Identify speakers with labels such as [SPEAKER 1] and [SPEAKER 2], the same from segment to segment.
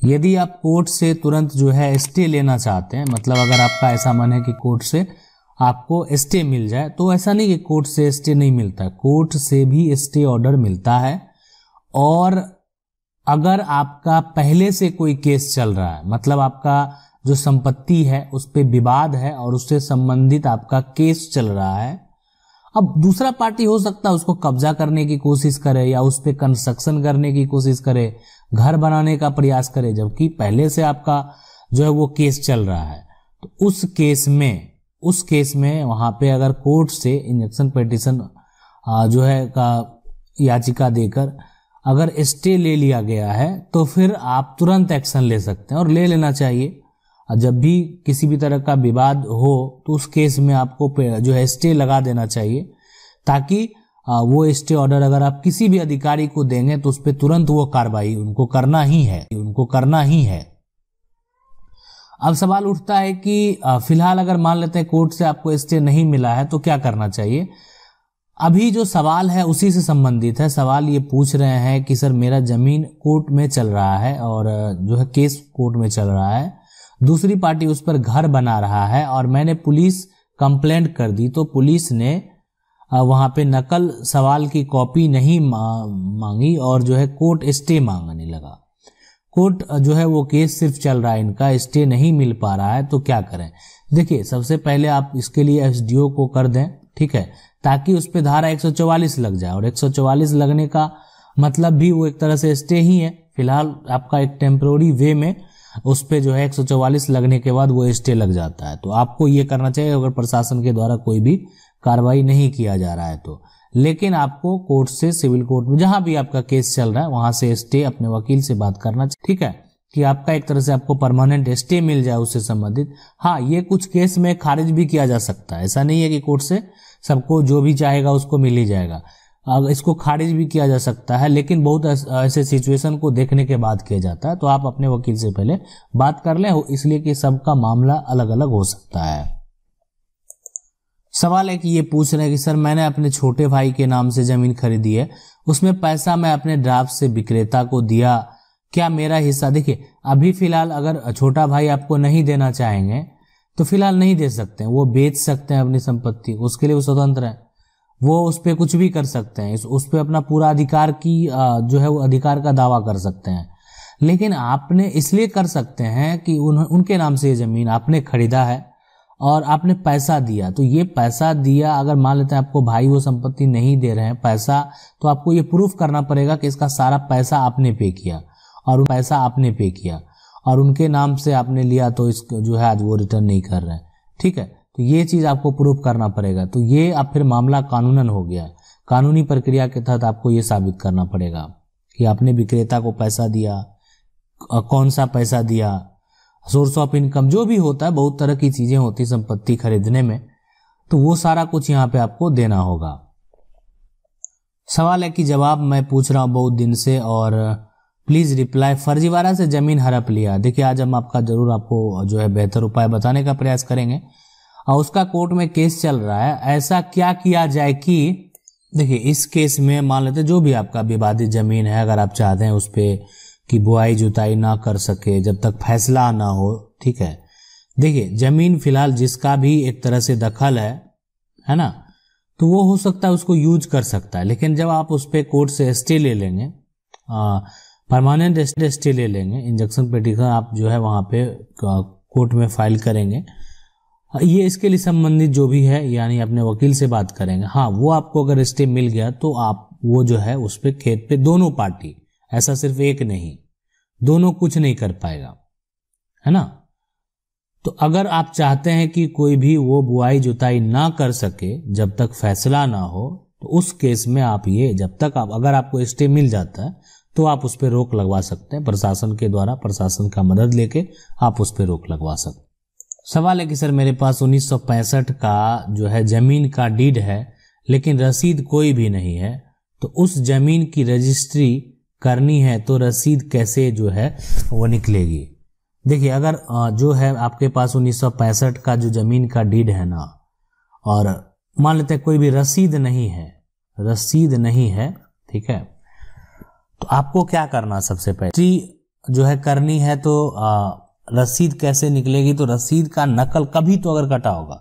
[SPEAKER 1] यदि आप कोर्ट से तुरंत जो है स्टे लेना चाहते हैं, मतलब अगर आपका ऐसा मन है कि कोर्ट से आपको स्टे मिल जाए, तो ऐसा नहीं कि कोर्ट से स्टे नहीं मिलता है, कोर्ट से भी स्टे ऑर्डर मिलता है। और अगर आपका पहले से कोई केस चल रहा है, मतलब आपका जो संपत्ति है उस पे विवाद है और उससे संबंधित आपका केस चल रहा है, अब दूसरा पार्टी हो सकता है उसको कब्जा करने की कोशिश करे या उस पे कंस्ट्रक्शन करने की कोशिश करे, घर बनाने का प्रयास करे, जबकि पहले से आपका जो है वो केस चल रहा है, तो उस केस में वहां पे अगर कोर्ट से इंजंक्शन पिटीशन जो है का याचिका देकर अगर स्टे ले लिया गया है, तो फिर आप तुरंत एक्शन ले सकते हैं और ले लेना चाहिए। जब भी किसी भी तरह का विवाद हो तो उस केस में आपको जो है स्टे लगा देना चाहिए, ताकि वो स्टे ऑर्डर अगर आप किसी भी अधिकारी को देंगे तो उस पर तुरंत वो कार्रवाई उनको करना ही है। अब सवाल उठता है कि फिलहाल अगर मान लेते हैं कोर्ट से आपको स्टे नहीं मिला है तो क्या करना चाहिए। अभी जो सवाल है उसी से संबंधित है। सवाल ये पूछ रहे हैं कि सर मेरा जमीन कोर्ट में चल रहा है और जो है केस कोर्ट में चल रहा है, दूसरी पार्टी उस पर घर बना रहा है और मैंने पुलिस कंप्लेंट कर दी, तो पुलिस ने वहां पे नकल सवाल की कॉपी नहीं मांगी और जो है कोर्ट स्टे मांगने लगा। कोर्ट जो है वो केस सिर्फ चल रहा है, इनका स्टे नहीं मिल पा रहा है, तो क्या करें। देखिए, सबसे पहले आप इसके लिए एसडीओ को कर दें, ठीक है, ताकि उस पे धारा 144 लग जाए। और 144 लगने का मतलब भी वो एक तरह से स्टे ही है। फिलहाल आपका एक टेम्पररी वे में उस पे जो है 144 लगने के बाद वो स्टे लग जाता है। तो आपको ये करना चाहिए अगर प्रशासन के द्वारा कोई भी कार्रवाई नहीं किया जा रहा है तो। लेकिन आपको कोर्ट से, सिविल कोर्ट में जहां भी आपका केस चल रहा है वहां से स्टे अपने वकील से बात करना चाहिए, ठीक है, कि आपका एक तरह से आपको परमानेंट स्टे मिल जाए उससे संबंधित। हाँ, ये कुछ केस में खारिज भी किया जा सकता है, ऐसा नहीं है कि कोर्ट से सबको जो भी चाहेगा उसको मिल ही जाएगा, इसको खारिज भी किया जा सकता है, लेकिन बहुत ऐसे सिचुएशन को देखने के बाद किया जाता है। तो आप अपने वकील से पहले बात कर लें, इसलिए कि सबका मामला अलग अलग हो सकता है। सवाल है कि ये पूछ रहे हैं कि सर मैंने अपने छोटे भाई के नाम से जमीन खरीदी है, उसमें पैसा मैं अपने ड्राफ्ट से विक्रेता को दिया, क्या मेरा हिस्सा। देखिए, अभी फिलहाल अगर छोटा भाई आपको नहीं देना चाहेंगे तो फिलहाल नहीं दे सकते हैं, वो बेच सकते हैं अपनी संपत्ति, उसके लिए वो स्वतंत्र है, वो उस पर कुछ भी कर सकते हैं, उस पर अपना पूरा अधिकार की जो है वो अधिकार का दावा कर सकते हैं। लेकिन आपने इसलिए कर सकते हैं कि उनके नाम से ये जमीन आपने खरीदा है और आपने पैसा दिया, तो ये पैसा दिया, अगर मान लेते हैं आपको भाई वो संपत्ति नहीं दे रहे हैं पैसा, तो आपको ये प्रूफ करना पड़ेगा कि इसका सारा पैसा आपने पे किया और पैसा आपने पे किया और उनके नाम से आपने लिया, तो इसको जो है आज वो रिटर्न नहीं कर रहे हैं, ठीक है। तो ये चीज आपको प्रूफ करना पड़ेगा। तो ये अब फिर मामला कानूनन हो गया, कानूनी प्रक्रिया के तहत आपको ये साबित करना पड़ेगा कि आपने विक्रेता को पैसा दिया, कौन सा पैसा दिया, सोर्स ऑफ इनकम जो भी होता है, बहुत तरह की चीजें होती संपत्ति खरीदने में, तो वो सारा कुछ यहाँ पे आपको देना होगा। सवाल है कि जवाब मैं पूछ रहा हूं बहुत दिन से और प्लीज रिप्लाई। फर्जीवाड़ा से जमीन हड़प लिया। देखिए, आज हम आपका जरूर आपको जो है बेहतर उपाय बताने का प्रयास करेंगे और उसका कोर्ट में केस चल रहा है। ऐसा क्या किया जाए कि देखिए, इस केस में मान लेते जो भी आपका विवादित जमीन है, अगर आप चाहते हैं उस पे कि बुआई जुताई ना कर सके जब तक फैसला ना हो, ठीक है। देखिए, जमीन फिलहाल जिसका भी एक तरह से दखल है ना, तो वो हो सकता है उसको यूज कर सकता है। लेकिन जब आप उस पे कोर्ट से स्टे ले लेंगे, परमानेंट स्टे ले लेंगे, इंजंक्शन पिटीशन आप जो है वहां पे कोर्ट में फाइल करेंगे, ये इसके लिए संबंधित जो भी है, यानी अपने वकील से बात करेंगे। हाँ, वो आपको अगर स्टे मिल गया तो आप वो जो है उस पे खेत पे दोनों पार्टी, ऐसा सिर्फ एक नहीं, दोनों कुछ नहीं कर पाएगा, है ना। तो अगर आप चाहते हैं कि कोई भी वो बुआई जुताई ना कर सके जब तक फैसला ना हो, तो उस केस में आप ये जब तक अगर आपको स्टे मिल जाता है तो आप उस पर रोक लगवा सकते हैं प्रशासन के द्वारा, प्रशासन का मदद लेके आप उस पर रोक लगवा सकते हैं। सवाल है कि सर मेरे पास 1965 का जो है जमीन का डीड है लेकिन रसीद कोई भी नहीं है, तो उस जमीन की रजिस्ट्री करनी है तो रसीद कैसे जो है वो निकलेगी। देखिए, अगर जो है आपके पास 1965 का जो जमीन का डीड है ना, और मान लेते हैं कोई भी रसीद नहीं है, ठीक है, तो आपको क्या करना, सबसे पहले जो है करनी है तो रसीद कैसे निकलेगी, तो रसीद का नकल कभी तो अगर कटा होगा,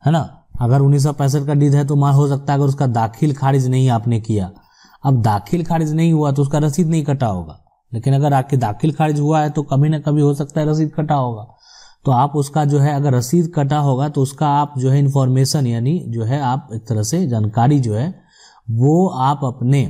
[SPEAKER 1] है ना। अगर 1965 का डीड है तो मान हो सकता है अगर उसका दाखिल खारिज नहीं आपने किया, अब दाखिल खारिज नहीं हुआ तो उसका रसीद नहीं कटा होगा, लेकिन अगर आपके दाखिल खारिज हुआ है तो कभी ना कभी हो सकता है रसीद कटा होगा। तो आप उसका जो है अगर रसीद कटा होगा तो उसका आप जो है इंफॉर्मेशन यानी जो है आप एक तरह से जानकारी जो है वो आप अपने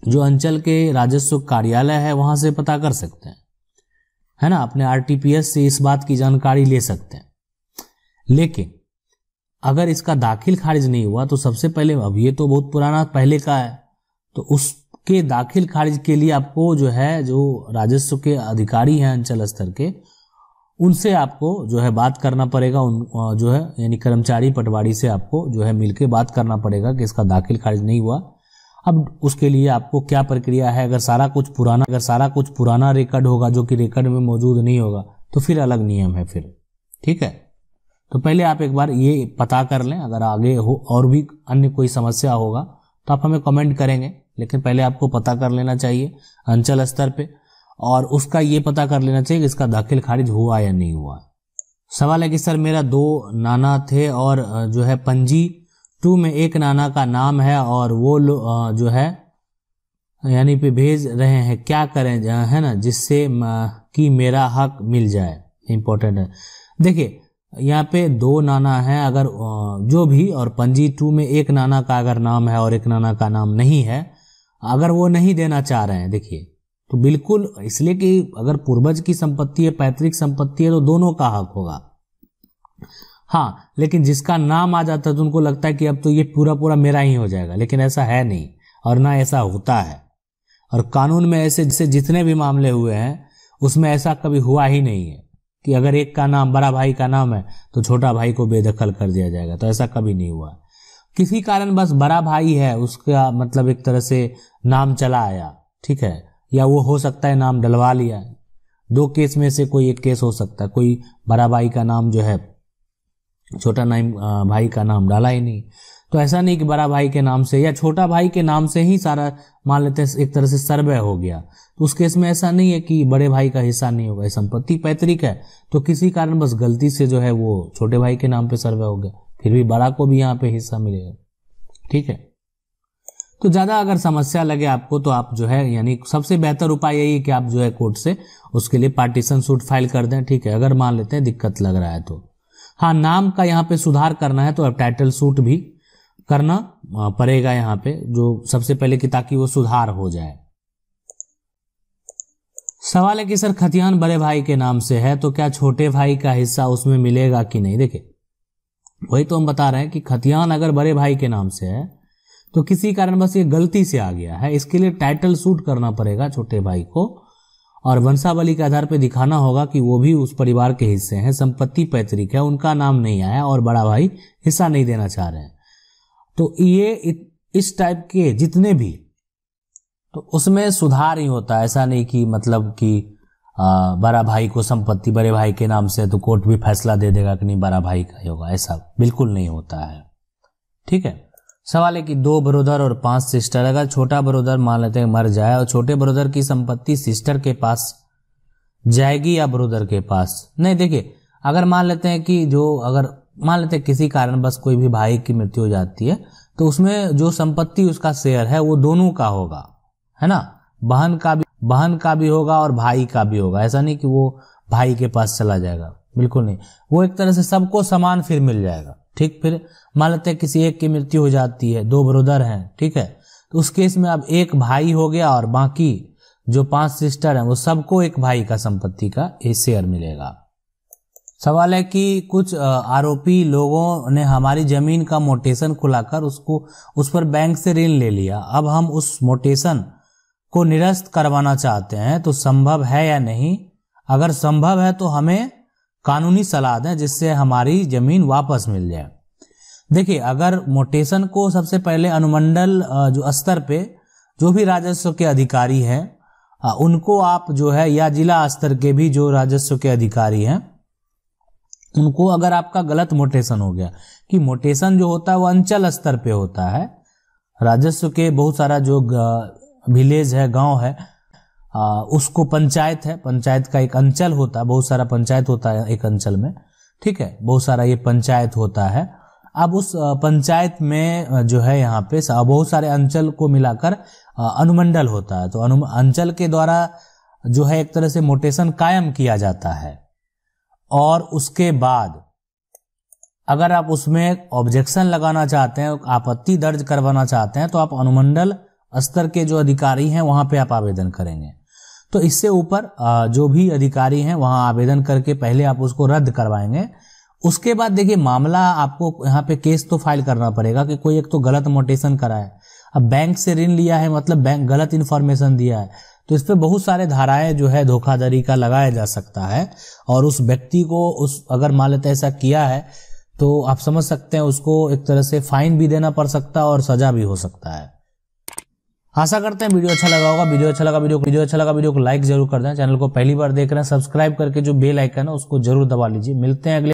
[SPEAKER 1] जो अंचल के राजस्व कार्यालय है वहां से पता कर सकते हैं, है ना। अपने आरटीपीएस से इस बात की जानकारी ले सकते हैं। लेकिन अगर इसका दाखिल खारिज नहीं हुआ तो सबसे पहले, अब ये तो बहुत पुराना पहले का है, तो उसके दाखिल खारिज के लिए आपको जो है जो राजस्व के अधिकारी हैं अंचल स्तर के, उनसे आपको जो है बात करना पड़ेगा। उन जो है यानी कर्मचारी पटवारी से आपको जो है मिलके बात करना पड़ेगा कि इसका दाखिल खारिज नहीं हुआ। अब उसके लिए आपको क्या प्रक्रिया है, अगर सारा कुछ पुराना रिकॉर्ड होगा जो कि रिकॉर्ड में मौजूद नहीं होगा तो फिर अलग नियम है फिर, ठीक है। तो पहले आप एक बार ये पता कर लें, अगर आगे हो और भी अन्य कोई समस्या होगा तो आप हमें कमेंट करेंगे, लेकिन पहले आपको पता कर लेना चाहिए अंचल स्तर पे, और उसका ये पता कर लेना चाहिए कि इसका दाखिल खारिज हुआ या नहीं हुआ। सवाल है कि सर मेरा 2 नाना थे और जो है पंजी 2 में एक नाना का नाम है और वो जो है यानी पे भेज रहे हैं, क्या करें, है ना, जिससे कि मेरा हक मिल जाए। इंपॉर्टेंट है, देखिए यहाँ पे 2 नाना है अगर जो भी, और पंजी 2 में एक नाना का अगर नाम है और एक नाना का नाम नहीं है, अगर वो नहीं देना चाह रहे हैं, देखिए तो बिल्कुल, इसलिए कि अगर पूर्वज की संपत्ति है, पैतृक संपत्ति है, तो दोनों का हक होगा। हाँ, लेकिन जिसका नाम आ जाता है तो उनको लगता है कि अब तो ये पूरा मेरा ही हो जाएगा, लेकिन ऐसा है नहीं और ना ऐसा होता है। और कानून में ऐसे जितने भी मामले हुए हैं उसमें ऐसा कभी हुआ ही नहीं है कि अगर एक का नाम बड़ा भाई का नाम है तो छोटा भाई को बेदखल कर दिया जाएगा, तो ऐसा कभी नहीं हुआ। किसी कारण बस बड़ा भाई है, उसका मतलब एक तरह से नाम चला आया, ठीक है, या वो हो सकता है नाम डलवा लिया। 2 केस में से कोई एक केस हो सकता है, कोई बड़ा भाई का नाम जो है छोटा भाई का नाम डाला ही नहीं, तो ऐसा नहीं कि बड़ा भाई के नाम से या छोटा भाई के नाम से ही सारा मान लेते हैं एक तरह से सर्वे हो गया, तो उस केस में ऐसा नहीं है कि बड़े भाई का हिस्सा नहीं होगा। संपत्ति पैतृक है तो किसी कारण बस गलती से जो है वो छोटे भाई के नाम पे सर्वे हो गया, फिर भी बड़ा को भी यहाँ पे हिस्सा मिलेगा, ठीक है। तो ज्यादा अगर समस्या लगे आपको तो आप जो है यानी सबसे बेहतर उपाय यही है कि आप जो है कोर्ट से उसके लिए पार्टीशन सूट फाइल कर दें, ठीक है, अगर मान लेते हैं दिक्कत लग रहा है तो। हाँ, नाम का यहाँ पे सुधार करना है तो अब टाइटल सूट भी करना पड़ेगा यहाँ पे, जो सबसे पहले कि ताकि वो सुधार हो जाए। सवाल है कि सर खतियान बड़े भाई के नाम से है तो क्या छोटे भाई का हिस्सा उसमें मिलेगा कि नहीं। देखिए वही तो हम बता रहे हैं कि खतियान अगर बड़े भाई के नाम से है तो किसी कारण बस ये गलती से आ गया है, इसके लिए टाइटल सूट करना पड़ेगा छोटे भाई को, और वंशावली के आधार पर दिखाना होगा कि वो भी उस परिवार के हिस्से हैं, संपत्ति पैतृक है, उनका नाम नहीं आया और बड़ा भाई हिस्सा नहीं देना चाह रहे हैं। तो ये इस टाइप के जितने भी, तो उसमें सुधार ही होता है, ऐसा नहीं कि मतलब कि बड़ा भाई को संपत्ति बड़े भाई के नाम से तो कोर्ट भी फैसला दे देगा कि नहीं बड़ा भाई का ही होगा, ऐसा बिल्कुल नहीं होता है, ठीक है। सवाल है कि 2 ब्रदर और 5 सिस्टर, अगर छोटा ब्रदर मान लेते हैं मर जाए और छोटे ब्रदर की संपत्ति सिस्टर के पास जाएगी या ब्रदर के पास। नहीं, देखिए अगर मान लेते हैं कि अगर मान लेते हैं किसी कारण बस कोई भी भाई की मृत्यु हो जाती है तो उसमें जो संपत्ति उसका शेयर है वो दोनों का होगा, है ना, बहन का भी होगा और भाई का भी होगा। ऐसा नहीं कि वो भाई के पास चला जाएगा, बिल्कुल नहीं, वो एक तरह से सबको समान फिर मिल जाएगा, ठीक। फिर मान लेते हैं किसी एक की मृत्यु हो जाती है, 2 ब्रदर हैं, ठीक है, तो उस केस में अब एक भाई हो गया और बाकी जो 5 सिस्टर हैं वो सबको एक भाई का संपत्ति का शेयर मिलेगा। सवाल है कि कुछ आरोपी लोगों ने हमारी जमीन का मोटेशन खुलाकर उस पर बैंक से ऋण ले लिया, अब हम उस मोटेशन को निरस्त करवाना चाहते हैं, तो संभव है या नहीं। अगर संभव है तो हमें कानूनी सलाह दें जिससे हमारी जमीन वापस मिल जाए। देखिए अगर मोटेशन को सबसे पहले अनुमंडल जो स्तर पे जो भी राजस्व के अधिकारी हैं उनको आप जो है, या जिला स्तर के भी जो राजस्व के अधिकारी हैं उनको, अगर आपका गलत मोटेशन हो गया, कि मोटेशन जो होता है वो अंचल स्तर पे होता है, राजस्व के बहुत सारा जो विलेज है, गांव है, उसको पंचायत है, पंचायत का एक अंचल होता है, बहुत सारा पंचायत होता है एक अंचल में, ठीक है, बहुत सारा ये पंचायत होता है। अब उस पंचायत में जो है यहाँ पे बहुत सारे अंचल को मिलाकर अनुमंडल होता है। तो अंचल के द्वारा जो है एक तरह से मोटेशन कायम किया जाता है, और उसके बाद अगर आप उसमें ऑब्जेक्शन लगाना चाहते हैं, आपत्ति दर्ज करवाना चाहते हैं, तो आप अनुमंडल स्तर के जो अधिकारी हैं वहां पे आप आवेदन करेंगे। तो इससे ऊपर जो भी अधिकारी हैं वहां आवेदन करके पहले आप उसको रद्द करवाएंगे। उसके बाद देखिए मामला आपको यहाँ पे केस तो फाइल करना पड़ेगा कि कोई एक तो गलत मोटेशन करा है। अब बैंक से ऋण लिया है मतलब बैंक गलत इन्फॉर्मेशन दिया है, तो इस पे बहुत सारे धाराएं जो है धोखाधड़ी का लगाया जा सकता है, और उस व्यक्ति को उस अगर मान लेते ऐसा किया है तो आप समझ सकते हैं उसको एक तरह से फाइन भी देना पड़ सकता है और सजा भी हो सकता है। आशा करते हैं वीडियो अच्छा लगा होगा। वीडियो अच्छा लगा वीडियो को लाइक जरूर कर दें। चैनल को पहली बार देख रहे हैं सब्सक्राइब करके जो बेल आइकन है उसको जरूर दबा लीजिए। मिलते हैं अगले